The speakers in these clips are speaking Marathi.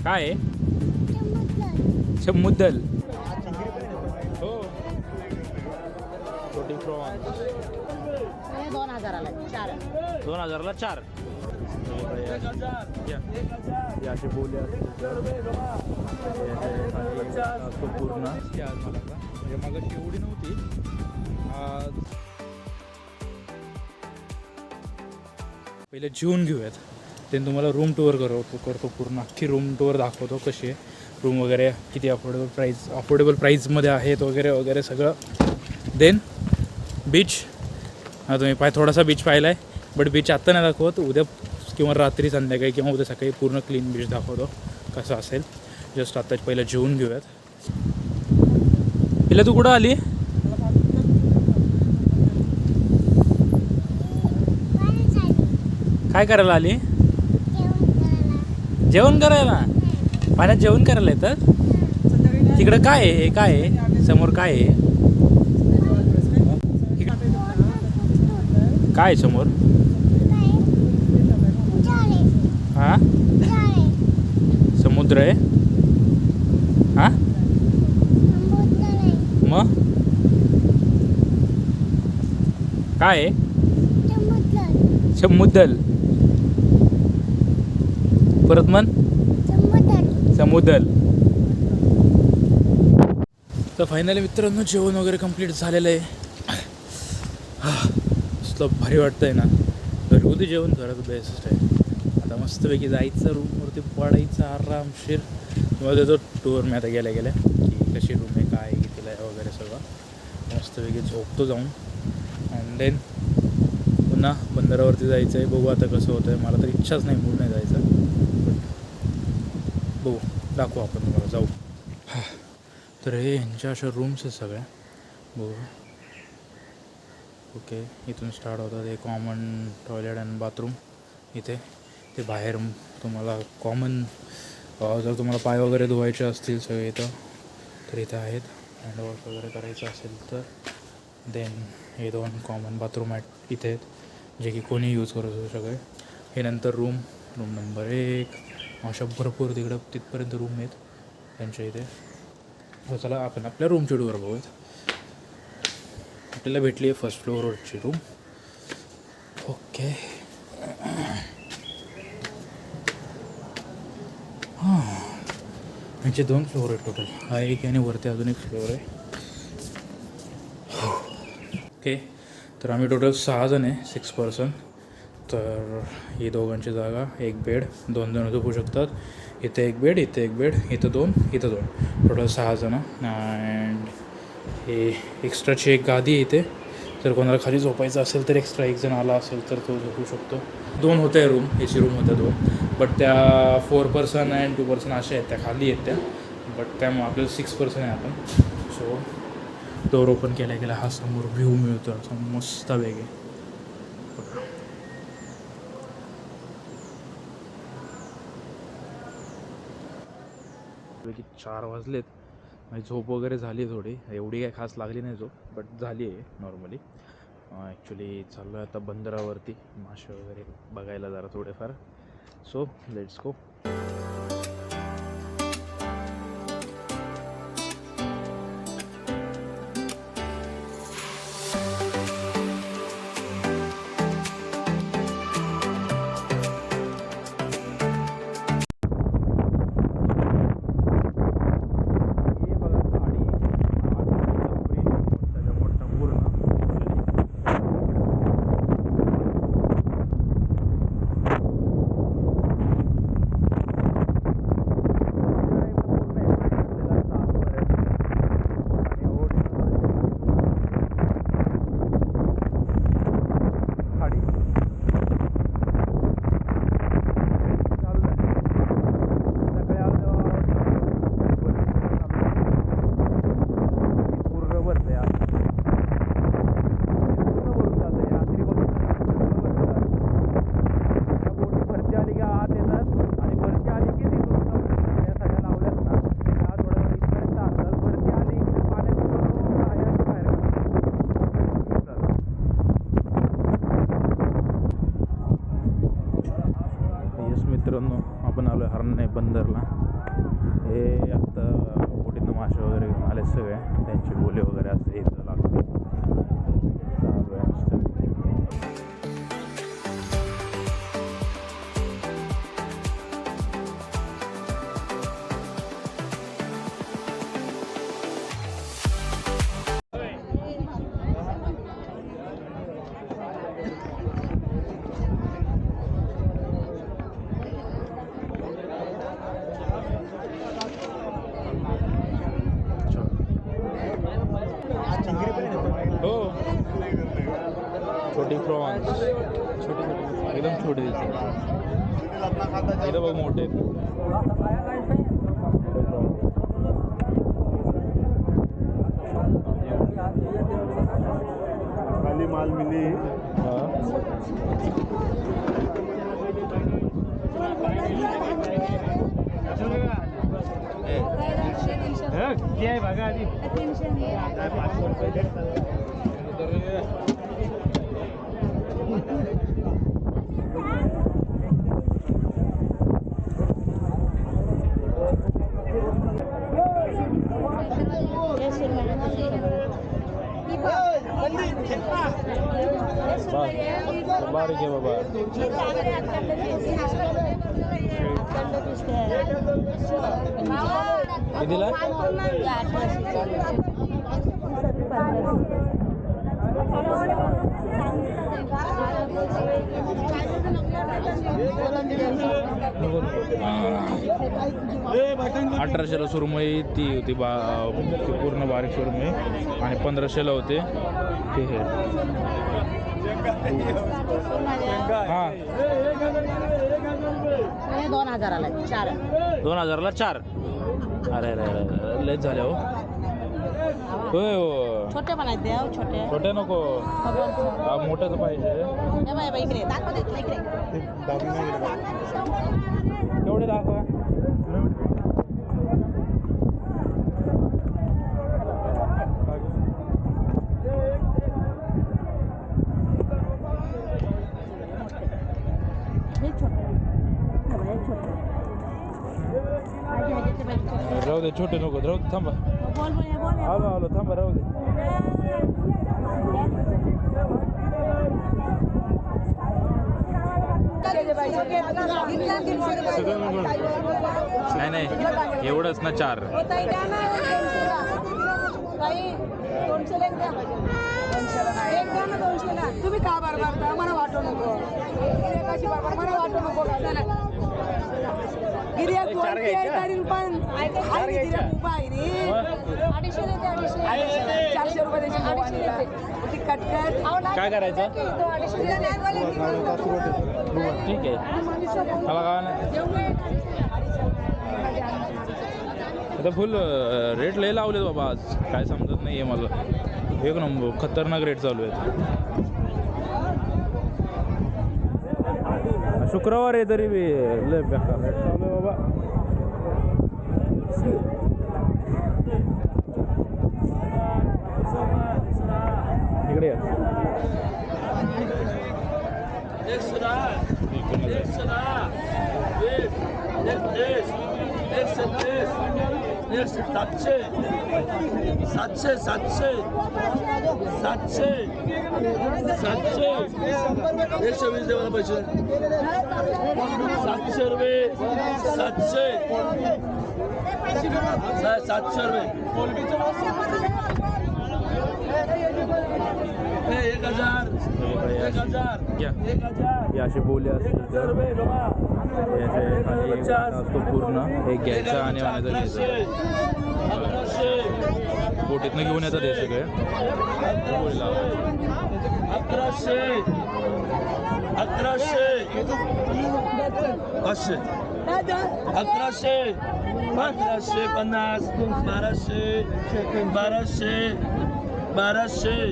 काय आहे? समुद्दल. हो. छोटी प्रॉन्स 2000ला 4. 2000ला 4. असे बोले असतो पूर्ण आज मला का म्हणजे मगाशी एवढी नव्हती आज. पहिले जेवून घेऊयात, ते तुम्हाला रूम टूर करतो पूर्ण अख्खी रूम टूर दाखवतो कशी आहे रूम वगैरे, किती अफोर्डेबल प्राईजमध्ये आहेत वगैरे वगैरे सगळं. Then beach. हा तुम्ही थोडासा बीच पाहिला आहे, बट बीच आत्ता नाही दाखवत, उद्या किंवा रात्री संध्याकाळी किंवा उद्या सकाळी पूर्ण क्लीन बीच दाखवतो कसं असेल. जस्ट आत्ताच पहिलं जेवून घेऊयात. पहिलं तू कुठं आली? काय करायला आली? जेवण करायला. पाण्यात जेवण करायला येतात? तिकडं काय आहे? हे काय आहे समोर? काय आहे काय समोर? हा समुद्र आहे. हा मग काय आहे? समुद्दल. परत मन समुद्दल. तर फायनली मित्रांनो जेवण वगैरे कंप्लीट झालेलं आहे. नुसतं भारी वाटतं आहे ना. घरगुती जेवण घरात बेस्ट आहे. आता मस्तपैकी जायचं रूमवरती पडायचं आरामशीर. तुम्हाला देतो टूर मी आता गेल्या की कशी रूम आहे, काय कितीला आहे वगैरे सगळं. मस्तपैकी झोपतो जाऊन. अँड देन पुन्हा बंदरावरती जायचं आहे. बघू आता कसं होतं आहे. मला तर इच्छाच नाही, मूड नाही जायचं, बट बघू, दाखवू आपण तुम्हाला, जाऊ. तर हे ह्यांच्या अशा रूम्स आहेत सगळ्या. बघू. ओके, इथून स्टार्ट होतात. हे कॉमन टॉयलेट अँड बाथरूम इथे. ते बाहेर तुम्हाला कॉमन जर तुम्हाला पाय वगैरे धुवायचे असतील सगळे इथं तर इथं आहेत. हँडवॉश वगैरे करायचं असेल तर. देन हे 2 कॉमन बाथरूम आहेत इथे आहेत, जे की कोणी यूज करू सगळे. हे नंतर रूम नंबर 1. अशा भरपूर तिथपर्यंत रूम आहेत त्यांच्या इथे. हो, चला आपण आपल्या रूमची टूर बघूयात. आपल्याला भेटली आहे फर्स्ट फ्लोअरवरची रूम. ओके. हां, यांचे 2 फ्लोअर आहेत टोटल. हा एक आणि वरती अजून एक फ्लोअर आहे. ओके, तर आम्ही टोटल 6 जण आहे, 6 पर्सन. तर ही दोघांची जागा, एक बेड, 2 जण झोपू शकतात. इथे एक बेड, इथे एक बेड, इथं 2, इथं 2, टोटल 6 जण. अँड हे एक्स्ट्राची एक गादी आहे इथे. जर कोणाला खाली झोपायचं असेल तर एक्स्ट्रा एक जण आला असेल तर तो झोपू शकतो. 2 होत्या रूम, एसी रूम होत्या 2, बट त्या 4 पर्सन अँड 2 पर्सन अशा आहेत, त्या खाली आहेत त्या. बट त्यामुळे आपल्याला 6 पर्सन आहे आपण. सो डोर ओपन केल्या गेला, हा समोर व्ह्यू मिळतो असा मस्त वेगळे. 4 वाजलेत. माझी झोप वगैरे झाली थोडी, एवढी काही खास लागली नाही झोप, बट झाली आहे नॉर्मली. ॲक्च्युली चाललो आहे आता बंदरावरती मासे वगैरे बघायला जरा थोडेफार. So let's go. बंदरला. हे आत्ता बोटीतनं मासे वगैरे घेऊन आले सगळे, त्यांची बोली वगैरे असते इथं लागते. चालू आहे मस्त. हो, छोटी प्रॉन्स, छोटी एकदम छोटी दिसते. इथं बघ मोठे आहेत. खाली माल मिली. बघा आधी 500. बारीक आहे बाबा. कितीला? $1800 सुरमई ती होती. ती पूर्ण बारीक सुरमई आणि 1500ला होते ते हे. हां 2000ला 4. 2000ला 4. अरे अरे अरे लयच झाले हो. होय हो, छोटे पण आहेत देव, छोटे छोटे नको, मोठंच पाहिजे. इकडे दाखव दे इकडे. केवढे दाखवा. राहू दे, छोटे नको, राहू दे, थांबा. आलो आलो, थांबा, राहू दे. नाही नाही, एवढंच ना 4. तुम्ही का बरोबर मला वाटू नको, मला वाटू नको. गिर्याक पण 400 रुपये काय करायचं? ठीक आहे, मला काय नाही. आता फुल रेट लय लावलेत बाबा आज, काय समजत नाही आहे मला. एक नंबर खतरनाक रेट चालू आहेत. शुक्रवार आहे तरी बी लय बेकार रेट चालू आहे बाबा. इकडे या. सातशे 120 दे मला पैसे. 700 रुपये, 700 रुपये. 1000 या अशी बोली असते तर याच्या खाली असतो पूर्ण एक घ्यायचा आणि आणायचा घ्यायचा. बोटीतनं घेऊन येतात हे सगळे. 1100 500 1100 1150 1200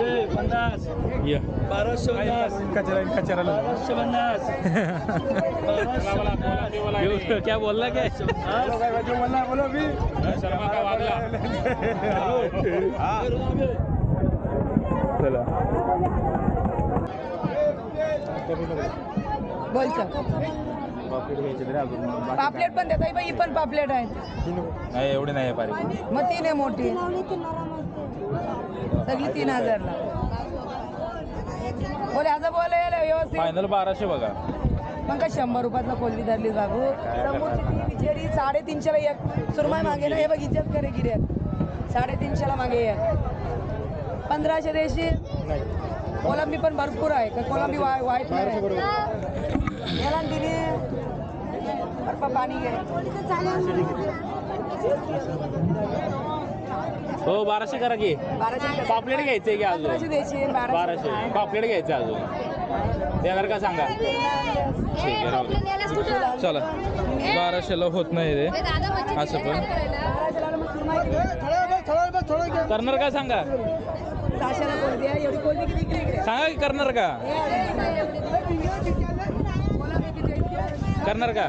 1250 या 1250 क्या बोलला काय? बोलो भी शर्मा का वागला. चला बोलचं पापलेट घ्यायचे तरी अजून बाकी पापलेट पण देता बाई, ही पण पापलेट आहे. नाही एवढे नाही आहे बारीक. मग 3 आहे मोठी, सगळी 3000ला. बोले आता बोले व्यवस्थित. फायनल 1200 बघा. मग का 100 रुपयातला कोलबी धरली बाबू. समोरची ती बिचारी 350ला एक सुरमाई मागे ना. हे बघ इज्जत करे गिऱ्यात. 350ला मागे एक. 1500 देशी. कोलंबी पण भरपूर आहे. का कोलंबी वाईट नाही. याला दिली बर्फ पाणी घे. हो 1200 करा की. 1200 पापलेट घ्यायचे की अजून 1500 देशी 1200 पापलेट घ्यायचे अजून देणार का सांगा. ठीक आहे राहू दे. चला 1200ला होत नाही रे असं पण. करणार का सांगा. 600ला कोलबी आहे. एवढी कोलबी किती इकडे सांगा की करणार का. करणार का.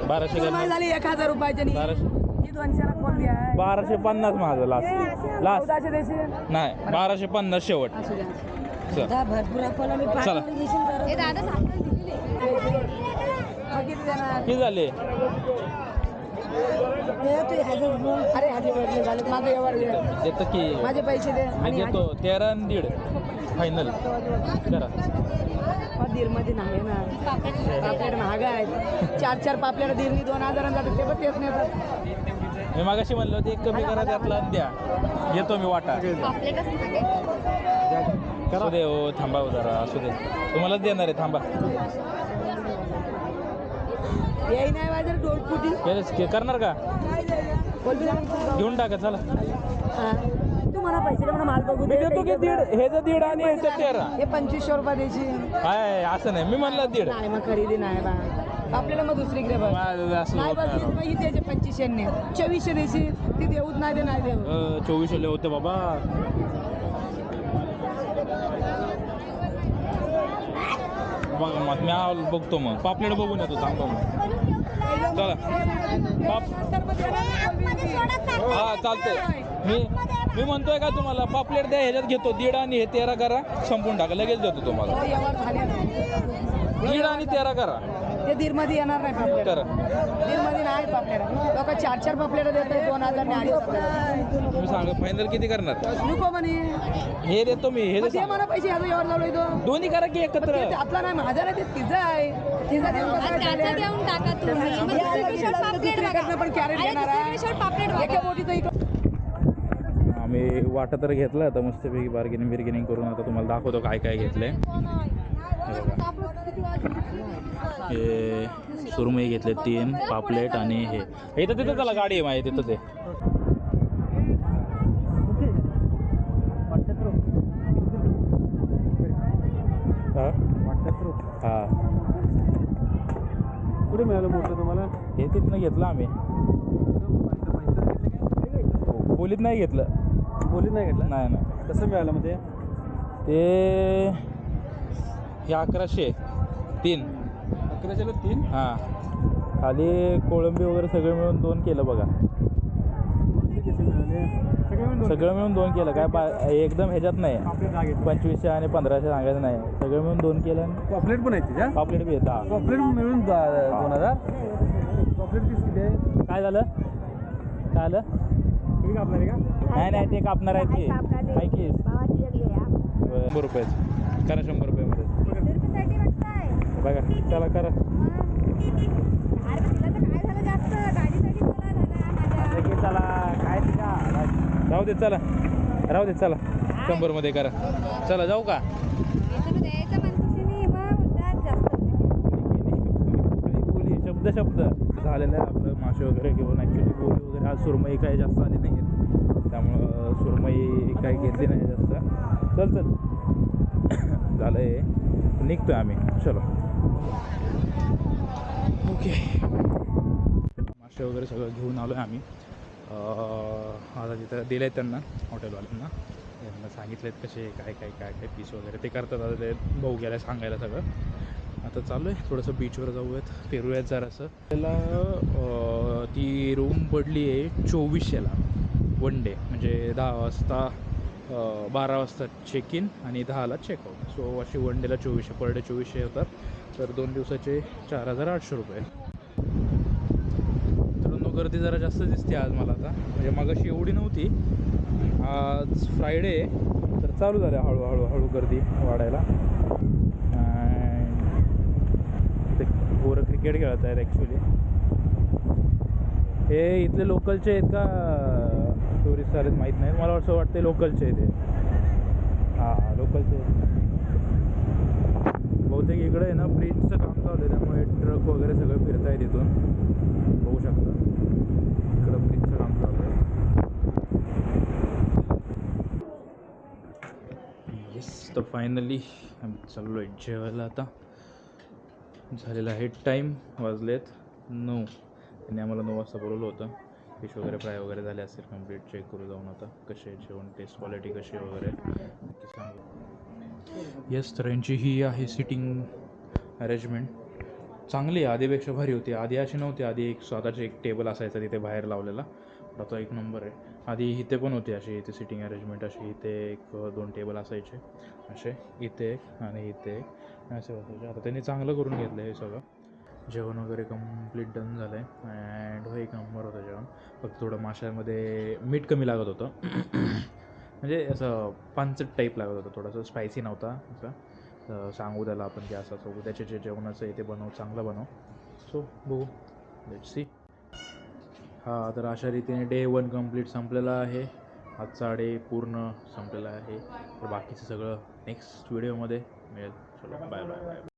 1200 करणार. झाली 1000 रुपयाची. 1200 ही 200ला कोलबी आहे. 1250 माझं लास्ट 1400 देशी. नाही 1250 शेवट. असू द्या. चल. भरपूर कोलंबी चला. किती देणार. किती झाले. अरे हाजी झाले माझं व्यवहार घे. देतो की माझे पैसे दे. मी देतो 13 आणि 1.5 फायनल करा. दीरमध्ये नाही ना. पापलेट महाग आहेत. 4 पापलेट दीरनी 2000 जातात. ते पण तेच नाही. मी मागाशी म्हणलं होते एक कमी करा त्यातला आणि द्या. येतो मी वाटा. असू दे हो थांबा हो जरा असू दे. तुम्हालाच देणार आहे थांबा. येई नाही माझ्या डोळपुटी. करणार का. घेऊन टाका चला. तुम्हाला पैसे दे, मला माल बघू मी दे. देतो की 1.5 हे जर 1.5 आणि हे 13. हे 2500 रुपये द्यायची. काय असं नाही मी म्हणलं 1.5. नाही मग खरेदी नाही बा. आपल्याला मग दुसरीकडे बघ. असं नाही होत बघ नाही. ही त्याचे 2500 2400 द्यायची. ती देऊच नाही. ते नाही देऊ. 2400 होते बाबा. बघा मग मी बघतो मग पापलेट बघून येतो थांबतो मग. चला हा चालतंय. मी म्हणतोय का तुम्हाला पापलेट द्या ह्याच्यात घेतो 1.5 आणि हे 13 करा संपून टाका लगेच देतो तुम्हाला. व्यवहार झाले ना. 1.5 आणि 13 करा. ते दीरमध्ये येणार नाही पापलेट. करा. दीरमध्ये नाही पापलेट. लोक 4 पापलेट देतात 2000 आणि 2,500. तुम्ही सांगा फायनल किती करणार. नको म्हणे. हे देतो मी हे ते मला पैसे ह्याचा व्यवहार लावलोय तो. दोन्ही करा की एकत्र. ते आपला नाही माझा नाही. ते तिचं आहे. तिचं देऊन बघा. देऊन टाका तुम्ही. मग दुसरीकडे पापलेट बघा. दुसरीकडनं पण कॅरेट आणि घेणार आहे. दुसरीकडे पापलेट बघा. एका बोटीचं इकडं. आम्ही वाटा तर घेतलं आता मस्तपैकी बार्गेनिंग करून आता तुम्हाला दाखवतो काय काय घेतलंय. हे सुरमई घेतले 3 पापलेट आणि हे इथं तिथं त्याला गाडी आहे माझी तिथं ते. हा कुठे मिळालं मोठं तुम्हाला. हे तिथनं घेतलं आम्ही. बोलीत नाही घेतलं. बोलीत नाही घेतलं. नाही नाही कसं मिळालं मग ते. ते हे 1100 3. 1100ला 3. हां खाली कोळंबी वगैरे सगळं मिळून 2 केलं बघा. सगळं मिळून 2 केलं काय एकदम ह्याच्यात नाही. 2500 आणि 1500 सांगायचं नाही. सगळं मिळून 2 केलं आणि पॉपलेट पण आहे तिच्या. पापलेट बी येत. पॉपलेट मिळून 2000. पॉपलेट पीस किती आहे. काय झालं काय झालं. तुम्ही कापणार आहे का. नाही ते कापणार आहेत की काय की 100 रुपयाचं करा 100 रुपयामध्ये बघा. चला करा. चला काय राहू दे चला 100 मध्ये करा. चला जाऊ का. बोली शब्द झालेलं आहे आपलं. मासे वगैरे घेऊन ॲक्च्युली बोली वगैरे आज सुरमई काही जास्त आली नाही त्यामुळं सुरमई काही घेतली नाही जास्त. चल झालं आहे निघतो आम्ही. चलो ओके. मासे वगैरे सगळं घेऊन आलो आहे आम्ही. आता तिथं दिलं आहे त्यांना हॉटेलवाल्यांना. त्यांना सांगितलं आहेत कसे काय पीस वगैरे ते करतात. आता ते भाऊ गेला सांगायला सगळं. आता चालू आहे थोडंसं बीचवर जाऊयात फिरूयात जरासं. त्याला ती रूम पडली आहे 2400ला 1 डे म्हणजे 10 वाजता 12 वाजता चेक इन आणि 10ला चेकआउट. सो अशी वन डेला 2400, पर डे 2400 होतात. तर 2 दिवसाचे 4800 रुपये. मित्रांनो गर्दी जरा जास्त दिसते आज मला आता, म्हणजे मगाशी एवढी नव्हती. आज फ्रायडे आहे तर चालू झालं हळूहळू गर्दी वाढायला. ते पोरं क्रिकेट खेळत आहेत ॲक्च्युली. हे इथले लोकलचे आहेत का टुरिस्ट आलेत माहीत नाही, मला असं वाटतं लोकलचे आहेत ते. हां लोकलचे आहेत. बहुतेक इकडे आहे ना ब्रिजचं काम चालू आहे, त्यामुळे ट्रक वगैरे सगळं फिरत आहे तिथून. बघू शकता इकडं ब्रिजचं काम चालू आहे. येस, तर फायनली आम्ही चाललो आहे जेवायला आता. झालेला आहे टाईम, वाजलेत 9. त्यांनी आम्हाला 9 वाजता बोलवलं होतं. फिश वगैरे फ्राय वगैरे झाले असेल कंप्लीट. चेक करू जाऊन आता कसे आहे जेवण, टेस्ट क्वालिटी कशी वगैरे नक्की सांगू. येस, तर यांची ही आहे सिटिंग अरेंजमेंट. चांगली आहे, आधीपेक्षा भारी होती. आधी अशी नव्हती, आधी एक स्वतःचे एक टेबल असायचा तिथे बाहेर लावलेला. आता एक नंबर आहे. आधी इथे पण होती अशी इथे सिटिंग अरेंजमेंट, अशी इथे 1-2 टेबल असायचे असे, इथे एक आणि इथे एक असे असायचे. आता त्यांनी चांगलं करून घेतलं हे सगळं. जेवण वगैरे कम्प्लीट डन झालं आहे अँड हो एक नंबर होतं जेवण. फक्त थोडं माशामध्ये मीठ कमी लागत होतं. म्हणजे असं पांचट टाईप लागत होतं, थोडंसं स्पायसी नव्हता असं. सांगू त्याला आपण की असं असं उद्याचे जे जेवणाचं आहे ते बनव, चांगलं बनव. सो बघू, लेट्स सी. हां, तर अशा रीतीने डे 1 कंप्लीट संपलेला आहे. आजचा डे पूर्ण संपलेला आहे. तर बाकीचं सगळं नेक्स्ट व्हिडिओमध्ये मिळेल. चलो बाय बाय बाय.